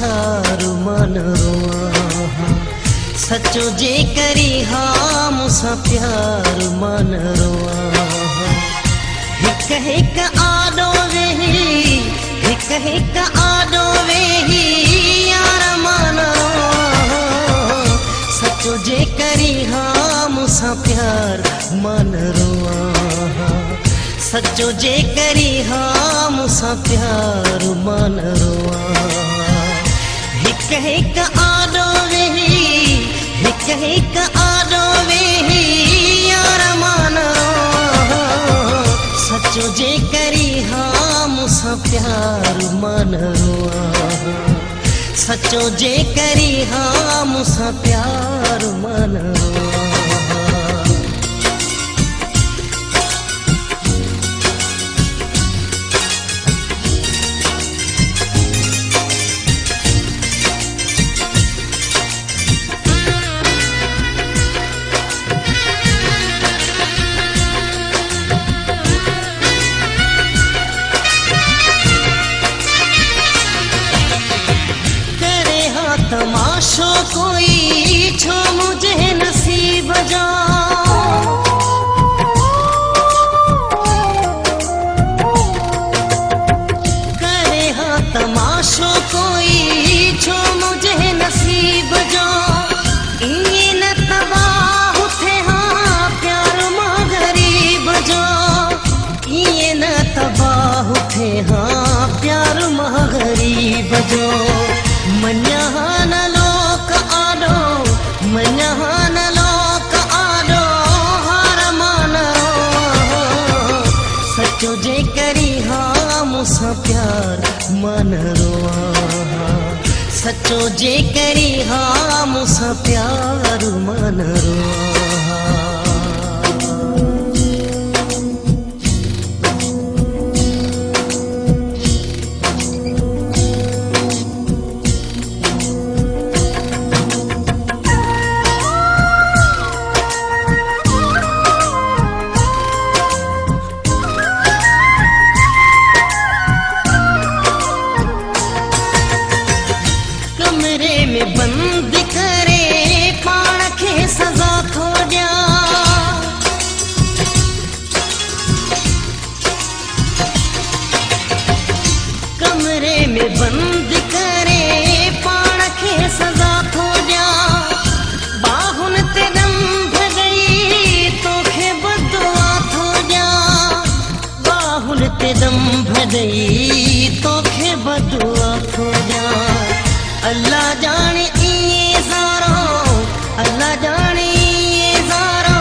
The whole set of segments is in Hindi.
प्यार मन रोआ। सचो जे करी हाँ मुसा प्यार मन रोआ। हिक हिक आडो वेही, हिक हिक आडो वेही यार मन रोआ। सचो जे करी हाँ मुसा प्यार मन रोआ। सचो जे करी हाँ मुसा प्यार मन रोआ। हिक हिक आडो वेही, हिक हिक आडो वेही यार मन रोआ। सचो जे करी हाँ मुसा प्यार मन रोआ। सचो जे करी हाँ मुसा प्यार मन रोआ। तमाशो कोई छो मुझे नसीब जा। करे हाँ तमाशो कोई छो मुझे नसीब जा। ये न तबाह थे हाँ प्यार माँ गरीब जा। ये न तबाह थे हाँ प्यार माँ गरीब जो। मन्यान लोक आडो, मन्यान लोक आडो हार मन रोआ। सचो जे करी हाँ मुसा प्यार मन रोआ। सचो जे करी हाँ मुसा प्यार मन रोआ। कमरे में बंद करे पाण खे सजा थो ॾिया। कमरे में बंद करे पाण खे सजा थो ॾिया। बाहुन ते दंभ ॾेई तोखे बदुआ थो ॾिया। बाहुन ते दंभ ॾेई तोखे बदुआ थो ॾिया। अल्लाह जाने ये ज़ारो, अल्लाह जाने ये ज़ारो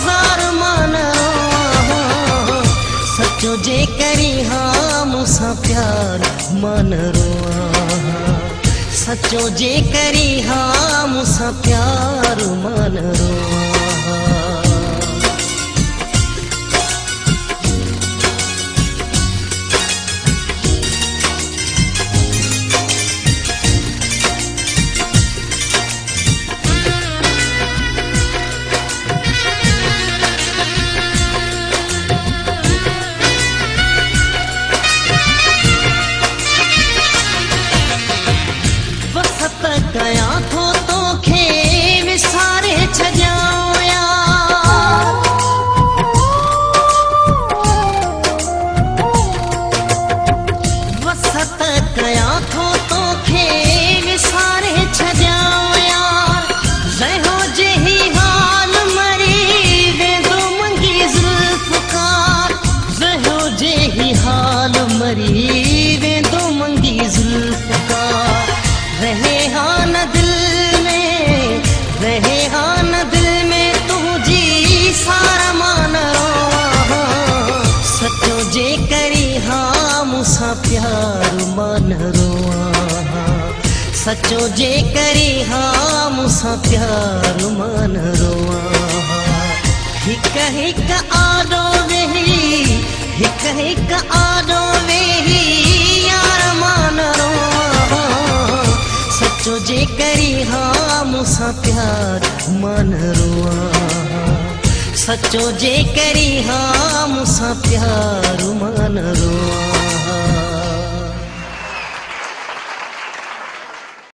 ज़ार मन रोआ। सचो जे करी हाँ मुसा प्यार मन रोआ। सचो जे करी हाँ मुसा प्यार मन रोआ। कया थो तोखे विसारे छॾियां यार। वसत कया थो तोखे विसारे छॾियां यार। रहियो जेही हाल मरी वेंदो मंगी ज़ुल्फ़कार। रहियो जेही हाल मरी वेंदो मंगी ज़ुल्फ़कार। रहे हाँ न दिल में, रहे हाँ न दिल में तुझी सारा मान रोआ। सचो जे करी हाँ मुसा प्यार मन रोआ। सचो जे करी हाँ मुसा प्यार मन रोआ। हिक हिक आडो वेही, हिक हिक आडो वेही यार मन रोआ। सचो जे करी हाँ मुसा प्यार मन रोआ। सचो जे करी हाँ मुसा प्यार